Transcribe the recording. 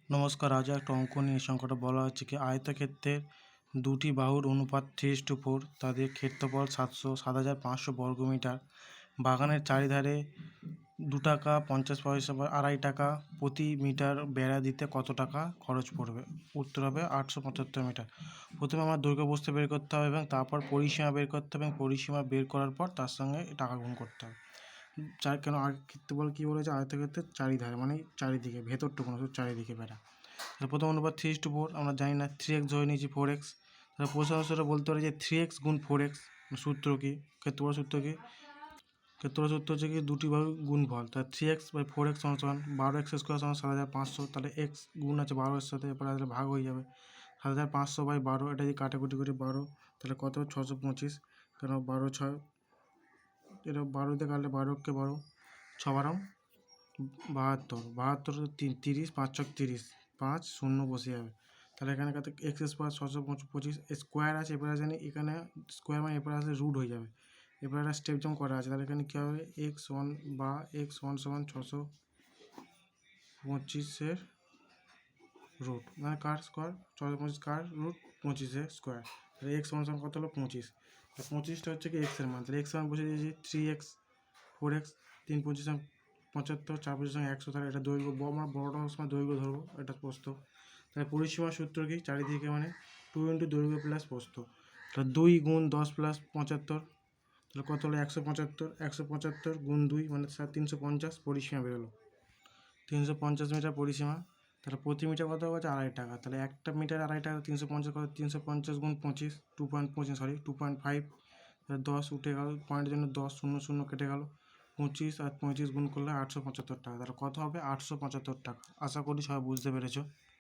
নমস্কার। আজ একটা অঙ্ক নিয়ে সংখ্যাটা বলা হচ্ছে কি আয়তক্ষেত্রের দুটি বাহুর অনুপাত 3:4, তাদের ক্ষেত্রফল 7,500 বর্গমিটার। বাগানের চারিধারে 2 টাকা 50 পয়সা বা 2.5 টাকা প্রতি মিটার বেড়া দিতে কত টাকা খরচ পড়বে? উত্তর হবে 875 মিটার। প্রথমে আমার দৈর্ঘ্য প্রস্থ বের করতে হবে এবং তারপর পরিসীমা বের করতে হবে এবং পরিসীমা বের করার পর তার সঙ্গে টাকা গুণ করতে হবে। কেন ক্ষেত্রফল কী বলেছে? আয়তক্ষেত্রের চারিধারে মানে চারিদিকে, ভেতরটুকু না, শুধু চারিদিকে বেড়া। তাহলে প্রথম অনুপাত 3:4, আমরা জানি না, 3x ধরে নিয়েছি 4x। তাহলে প্রশ্ন অনুসারে বলতে পারি যে 3x গুণ 4x। সূত্র কি? ক্ষেত্রফল সূত্র কি? ক্ষেত্রফল সূত্র হচ্ছে কি দুটি বাহুর গুণফল। তাহলে 3x বাই 4x সমান 12x স্কোয়ার সমান 7,500। তাহলে x গুণ আছে 12 এর সাথে, এরপরে আসলে ভাগ হয়ে যাবে। 7,500 বাই 12, এটা যদি কাটাকুটি করি 12, তাহলে কত? 625। কেন 12 6, এটা 12 দিয়ে কাটলে 12কে 12, 6 12 72, 72 30, 5 ছক 30, 5 0 বসে যাবে। তাহলে এখানে কত? এক্স স্কোয়ার 625 স্কোয়ার আছে, এবারে জানি এখানে স্কোয়ার মানে এরপরে আসলে রুট হয়ে যাবে। এরপরে একটা স্টেপ যেমন করা আছে, তাহলে এখানে কী হবে? এক্স ওয়ান বা এক্স ওয়ান সমান 625 রুট, মানে কার স্কোয়ার? 625 কার রুট 25 স্কোয়ার। তাহলে এক্স ওয়ান সমান কত হলো? 25। 25টা হচ্ছে কি এক্সের মান। তাহলে এক্স মান বসে দিয়েছি 3x 4x, 3 25 75, 4 25 100। তাহলে এটা দৈর্ঘ্য, আমরা বড়টা সময় দৈর্ঘ্য ধরবো, এটা প্রস্থ। তাহলে পরিসীমার সূত্র কি? চারিদিকে মানে 2 ইন্টু দৈর্ঘ্য প্লাস প্রস্থ। তাহলে 2 গুণ 10 প্লাস 75, তাহলে কত হলো? 175। 175 গুণ 2 মানে 350, পরিসীমা বেরোলো 350 মিটার পরিসীমা। তাহলে প্রতি মিটার কত হচ্ছে? 2.5 টাকা। তাহলে একটা মিটার 2.5 টাকা, 350 কত? 350 গুণ 25, 2.5। 10 উঠে গেল, পয়েন্টের জন্য 10 0 0 কেটে গেল। 25 আর 35 গুণ করলে 875 টাকা। তাহলে কত হবে? 875 টাকা। আশা করি সবাই বুঝতে পেরেছো।